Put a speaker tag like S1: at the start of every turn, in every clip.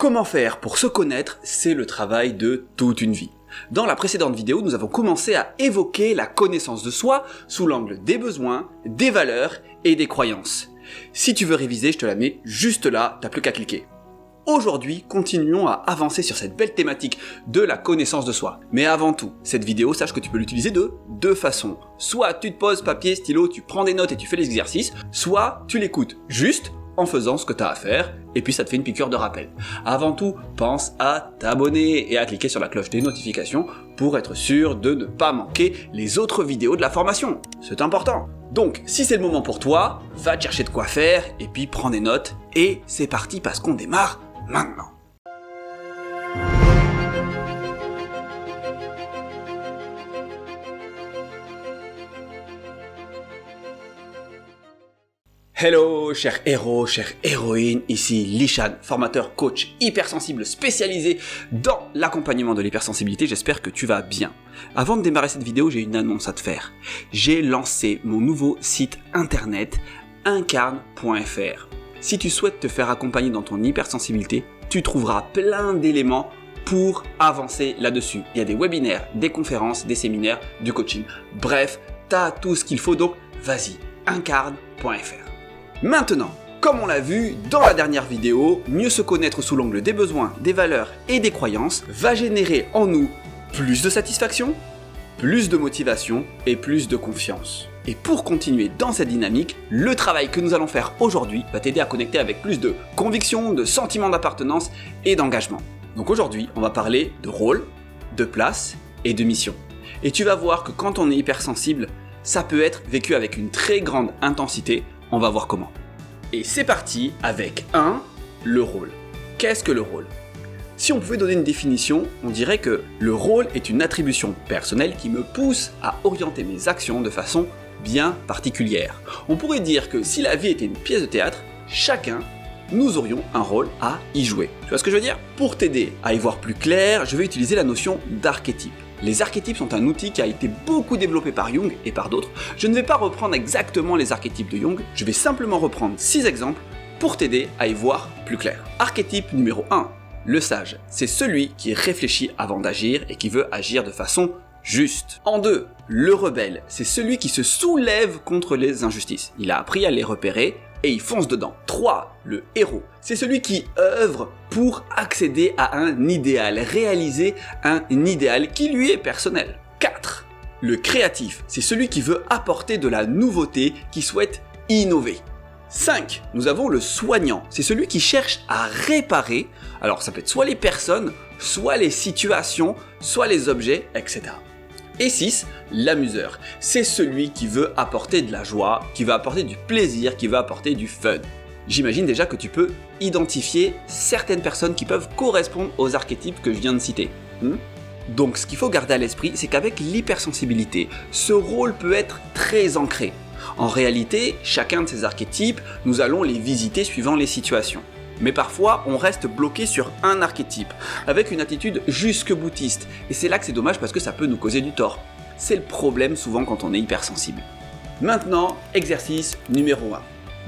S1: Comment faire pour se connaître, c'est le travail de toute une vie. Dans la précédente vidéo, nous avons commencé à évoquer la connaissance de soi sous l'angle des besoins, des valeurs et des croyances. Si tu veux réviser, je te la mets juste là, t'as plus qu'à cliquer. Aujourd'hui, continuons à avancer sur cette belle thématique de la connaissance de soi. Mais avant tout, cette vidéo, sache que tu peux l'utiliser de deux façons. Soit tu te poses papier, stylo, tu prends des notes et tu fais les exercices, soit tu l'écoutes juste en faisant ce que tu as à faire, et puis ça te fait une piqûre de rappel. Avant tout, pense à t'abonner et à cliquer sur la cloche des notifications pour être sûr de ne pas manquer les autres vidéos de la formation. C'est important. Donc, si c'est le moment pour toi, va te chercher de quoi faire, et puis prends des notes, et c'est parti parce qu'on démarre maintenant. Hello, chers héros, chères héroïnes, ici Lishan, formateur coach hypersensible spécialisé dans l'accompagnement de l'hypersensibilité, j'espère que tu vas bien. Avant de démarrer cette vidéo, j'ai une annonce à te faire. J'ai lancé mon nouveau site internet incarne.fr. Si tu souhaites te faire accompagner dans ton hypersensibilité, tu trouveras plein d'éléments pour avancer là-dessus. Il y a des webinaires, des conférences, des séminaires, du coaching. Bref, tu as tout ce qu'il faut, donc vas-y, incarne.fr. Maintenant, comme on l'a vu dans la dernière vidéo, mieux se connaître sous l'angle des besoins, des valeurs et des croyances va générer en nous plus de satisfaction, plus de motivation et plus de confiance. Et pour continuer dans cette dynamique, le travail que nous allons faire aujourd'hui va t'aider à connecter avec plus de conviction, de sentiment d'appartenance et d'engagement. Donc aujourd'hui, on va parler de rôle, de place et de mission. Et tu vas voir que quand on est hypersensible, ça peut être vécu avec une très grande intensité. On va voir comment. Et c'est parti avec 1. Le rôle. Qu'est-ce que le rôle ? Si on pouvait donner une définition, on dirait que le rôle est une attribution personnelle qui me pousse à orienter mes actions de façon bien particulière. On pourrait dire que si la vie était une pièce de théâtre, chacun, nous aurions un rôle à y jouer. Tu vois ce que je veux dire ? Pour t'aider à y voir plus clair, je vais utiliser la notion d'archétype. Les archétypes sont un outil qui a été beaucoup développé par Jung et par d'autres. Je ne vais pas reprendre exactement les archétypes de Jung, je vais simplement reprendre 6 exemples pour t'aider à y voir plus clair. Archétype numéro 1, le sage. C'est celui qui réfléchit avant d'agir et qui veut agir de façon juste. En 2, le rebelle. C'est celui qui se soulève contre les injustices. Il a appris à les repérer et il fonce dedans. 3. Le héros. C'est celui qui œuvre pour accéder à un idéal, réaliser un idéal qui lui est personnel. 4. Le créatif. C'est celui qui veut apporter de la nouveauté, qui souhaite innover. 5. Nous avons le soignant. C'est celui qui cherche à réparer. Alors ça peut être soit les personnes, soit les situations, soit les objets, etc. Et 6, l'amuseur. C'est celui qui veut apporter de la joie, qui veut apporter du plaisir, qui veut apporter du fun. J'imagine déjà que tu peux identifier certaines personnes qui peuvent correspondre aux archétypes que je viens de citer. Donc ce qu'il faut garder à l'esprit, c'est qu'avec l'hypersensibilité, ce rôle peut être très ancré. En réalité, chacun de ces archétypes, nous allons les visiter suivant les situations. Mais parfois, on reste bloqué sur un archétype, avec une attitude jusque-boutiste. Et c'est là que c'est dommage parce que ça peut nous causer du tort. C'est le problème souvent quand on est hypersensible. Maintenant, exercice numéro 1.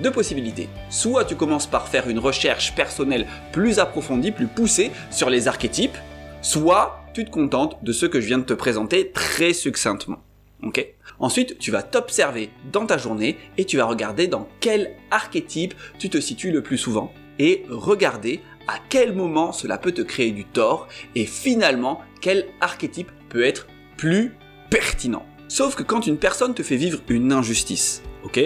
S1: Deux possibilités. Soit tu commences par faire une recherche personnelle plus approfondie, plus poussée sur les archétypes, soit tu te contentes de ce que je viens de te présenter très succinctement. Okay ? Ensuite, tu vas t'observer dans ta journée et tu vas regarder dans quel archétype tu te situes le plus souvent. Et regarder à quel moment cela peut te créer du tort et finalement quel archétype peut être plus pertinent. Sauf que quand une personne te fait vivre une injustice,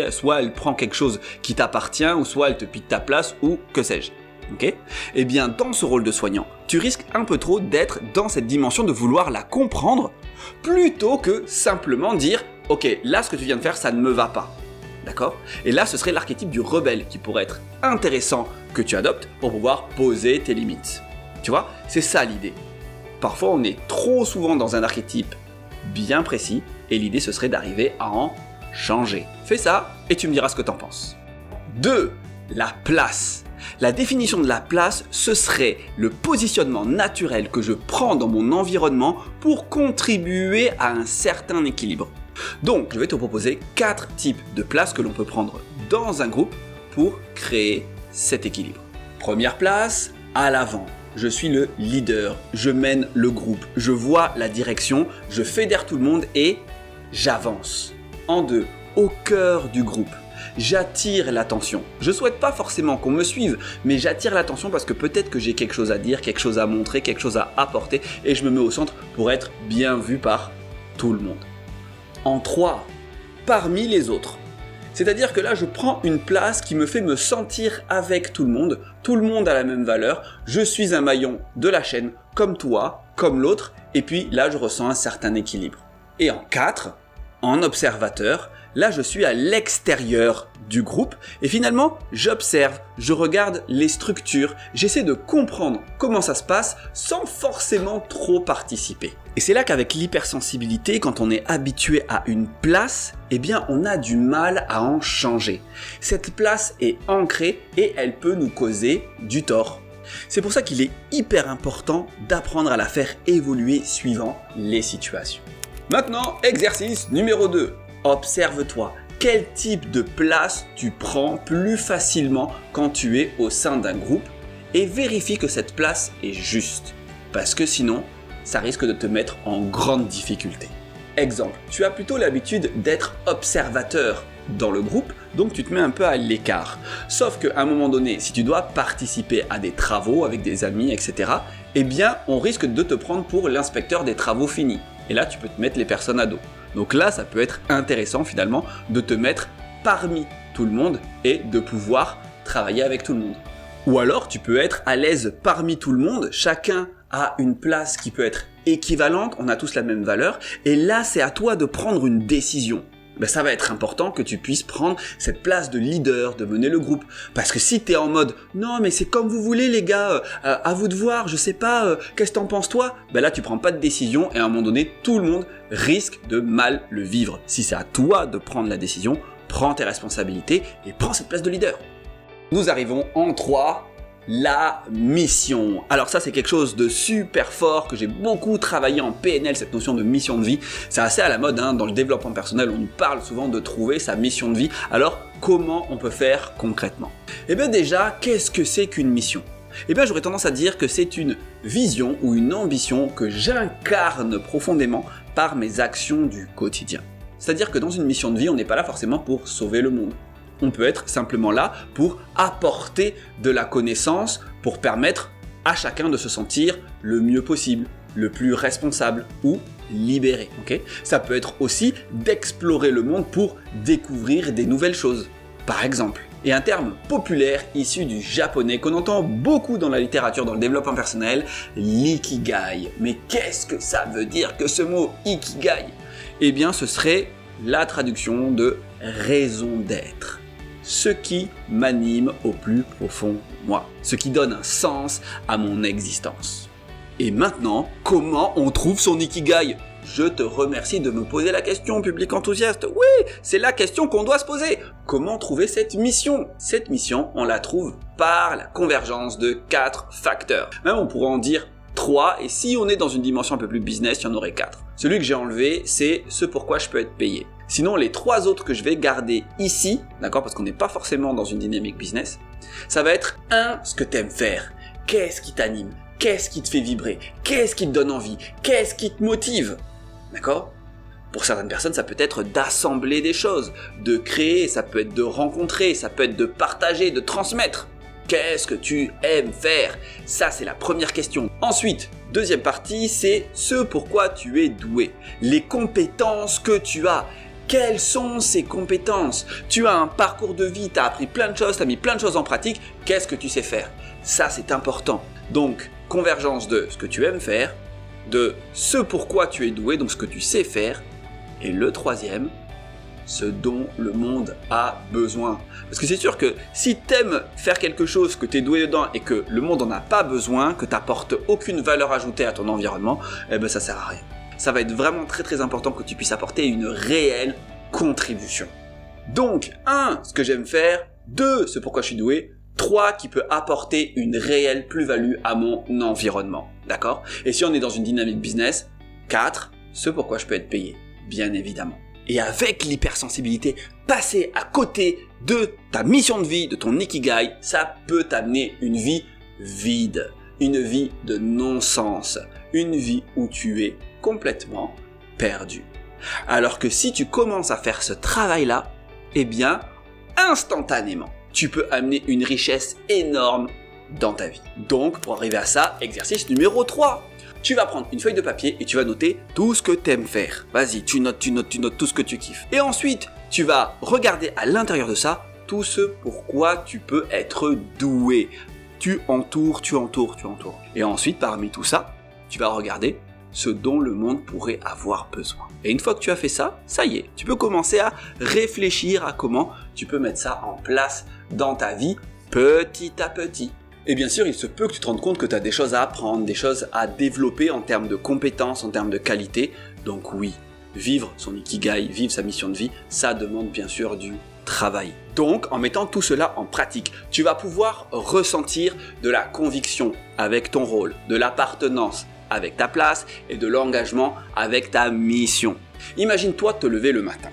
S1: soit elle prend quelque chose qui t'appartient ou soit elle te pique ta place ou que sais-je. Eh bien dans ce rôle de soignant, tu risques un peu trop d'être dans cette dimension de vouloir la comprendre plutôt que simplement dire « Ok, là ce que tu viens de faire ça ne me va pas ». D'accord ? Et là, ce serait l'archétype du rebelle qui pourrait être intéressant que tu adoptes pour pouvoir poser tes limites. Tu vois ? C'est ça l'idée. Parfois, on est trop souvent dans un archétype bien précis et l'idée, ce serait d'arriver à en changer. Fais ça et tu me diras ce que t'en penses. 2. La place. La définition de la place, ce serait le positionnement naturel que je prends dans mon environnement pour contribuer à un certain équilibre. Donc, je vais te proposer 4 types de places que l'on peut prendre dans un groupe pour créer cet équilibre. Première place, à l'avant. Je suis le leader, je mène le groupe, je vois la direction, je fédère tout le monde et j'avance. En 2, au cœur du groupe. J'attire l'attention. Je souhaite pas forcément qu'on me suive, mais j'attire l'attention parce que peut-être que j'ai quelque chose à dire, quelque chose à montrer, quelque chose à apporter et je me mets au centre pour être bien vu par tout le monde. En 3, parmi les autres. C'est-à-dire que là, je prends une place qui me fait me sentir avec tout le monde a la même valeur, je suis un maillon de la chaîne, comme toi, comme l'autre, et puis là, je ressens un certain équilibre. Et en 4, en observateur, là, je suis à l'extérieur du groupe, et finalement, j'observe, je regarde les structures, j'essaie de comprendre comment ça se passe sans forcément trop participer. Et c'est là qu'avec l'hypersensibilité, quand on est habitué à une place, eh bien on a du mal à en changer. Cette place est ancrée et elle peut nous causer du tort. C'est pour ça qu'il est hyper important d'apprendre à la faire évoluer suivant les situations. Maintenant, exercice numéro 2. Observe-toi. Quel type de place tu prends plus facilement quand tu es au sein d'un groupe et vérifie que cette place est juste. Parce que sinon, ça risque de te mettre en grande difficulté. Exemple, tu as plutôt l'habitude d'être observateur dans le groupe, donc tu te mets un peu à l'écart. Sauf qu'à un moment donné, si tu dois participer à des travaux avec des amis, etc., eh bien, on risque de te prendre pour l'inspecteur des travaux finis. Et là, tu peux te mettre les personnes à dos. Donc là, ça peut être intéressant finalement de te mettre parmi tout le monde et de pouvoir travailler avec tout le monde. Ou alors, tu peux être à l'aise parmi tout le monde, chacun a une place qui peut être équivalente, on a tous la même valeur, et là c'est à toi de prendre une décision. Ben, ça va être important que tu puisses prendre cette place de leader, de mener le groupe. Parce que si tu es en mode « Non mais c'est comme vous voulez les gars, à vous de voir, je sais pas, qu'est-ce que t'en penses toi ?» Ben là tu prends pas de décision et à un moment donné tout le monde risque de mal le vivre. Si c'est à toi de prendre la décision, prends tes responsabilités et prends cette place de leader. Nous arrivons en 3. La mission. Alors ça c'est quelque chose de super fort que j'ai beaucoup travaillé en PNL, cette notion de mission de vie. C'est assez à la mode hein, dans le développement personnel, on nous parle souvent de trouver sa mission de vie. Alors comment on peut faire concrètement? Eh bien déjà, qu'est-ce que c'est qu'une mission? Eh bien j'aurais tendance à dire que c'est une vision ou une ambition que j'incarne profondément par mes actions du quotidien. C'est-à-dire que dans une mission de vie, on n'est pas là forcément pour sauver le monde. On peut être simplement là pour apporter de la connaissance, pour permettre à chacun de se sentir le mieux possible, le plus responsable ou libéré. Okay? Ça peut être aussi d'explorer le monde pour découvrir des nouvelles choses, par exemple. Et un terme populaire issu du japonais qu'on entend beaucoup dans la littérature, dans le développement personnel, l'ikigai. Mais qu'est-ce que ça veut dire que ce mot ikigai? Eh bien, ce serait la traduction de raison d'être. Ce qui m'anime au plus profond de moi, ce qui donne un sens à mon existence. Et maintenant, comment on trouve son ikigai? Je te remercie de me poser la question, public enthousiaste. Oui, c'est la question qu'on doit se poser. Comment trouver cette mission? Cette mission, on la trouve par la convergence de 4 facteurs. Même on pourrait en dire 3, et si on est dans une dimension un peu plus business, il y en aurait 4. Celui que j'ai enlevé, c'est ce pourquoi je peux être payé. Sinon, les 3 autres que je vais garder ici, d'accord, parce qu'on n'est pas forcément dans une dynamique business, ça va être 1, ce que tu aimes faire. Qu'est-ce qui t'anime? Qu'est-ce qui te fait vibrer? Qu'est-ce qui te donne envie? Qu'est-ce qui te motive? D'accord? Pour certaines personnes, ça peut être d'assembler des choses, de créer, ça peut être de rencontrer, ça peut être de partager, de transmettre. Qu'est-ce que tu aimes faire? Ça, c'est la première question. Ensuite, deuxième partie, c'est ce pourquoi tu es doué. Les compétences que tu as. Quelles sont ces compétences? Tu as un parcours de vie, tu as appris plein de choses, tu as mis plein de choses en pratique. Qu'est-ce que tu sais faire? Ça, c'est important. Donc, convergence de ce que tu aimes faire, de ce pourquoi tu es doué, donc ce que tu sais faire. Et le troisième, ce dont le monde a besoin. Parce que c'est sûr que si tu aimes faire quelque chose, que tu es doué dedans et que le monde n'en a pas besoin, que tu n'apportes aucune valeur ajoutée à ton environnement, eh ben ça sert à rien. Ça va être vraiment très très important que tu puisses apporter une réelle contribution. Donc, 1, ce que j'aime faire, 2, ce pourquoi je suis doué, 3, qui peut apporter une réelle plus-value à mon environnement. D'accord? Et si on est dans une dynamique business, 4, ce pourquoi je peux être payé, bien évidemment. Et avec l'hypersensibilité, passer à côté de ta mission de vie, de ton ikigai, ça peut t'amener une vie vide, une vie de non-sens, une vie où tu es complètement perdu. Alors que si tu commences à faire ce travail-là, eh bien, instantanément, tu peux amener une richesse énorme dans ta vie. Donc, pour arriver à ça, exercice numéro 3. Tu vas prendre une feuille de papier et tu vas noter tout ce que tu aimes faire. Vas-y, tu notes tout ce que tu kiffes. Et ensuite, tu vas regarder à l'intérieur de ça tout ce pourquoi tu peux être doué. Tu entoures. Et ensuite, parmi tout ça, tu vas regarder ce dont le monde pourrait avoir besoin. Et une fois que tu as fait ça, ça y est, tu peux commencer à réfléchir à comment tu peux mettre ça en place dans ta vie petit à petit. Et bien sûr, il se peut que tu te rendes compte que tu as des choses à apprendre, des choses à développer en termes de compétences, en termes de qualité. Donc oui, vivre son ikigai, vivre sa mission de vie, ça demande bien sûr du travail. Donc, en mettant tout cela en pratique, tu vas pouvoir ressentir de la conviction avec ton rôle, de l'appartenance avec ta place et de l'engagement avec ta mission. Imagine-toi te lever le matin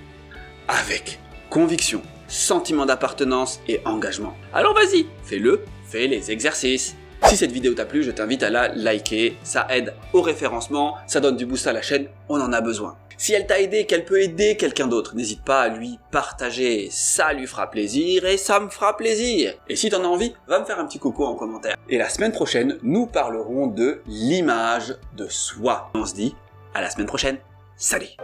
S1: avec conviction, sentiment d'appartenance et engagement. Alors vas-y, fais-le, fais les exercices. Si cette vidéo t'a plu, je t'invite à la liker, ça aide au référencement, ça donne du boost à la chaîne, on en a besoin. Si elle t'a aidé, qu'elle peut aider quelqu'un d'autre, n'hésite pas à lui partager, ça lui fera plaisir et ça me fera plaisir. Et si t'en as envie, va me faire un petit coucou en commentaire. Et la semaine prochaine, nous parlerons de l'image de soi. On se dit à la semaine prochaine, salut!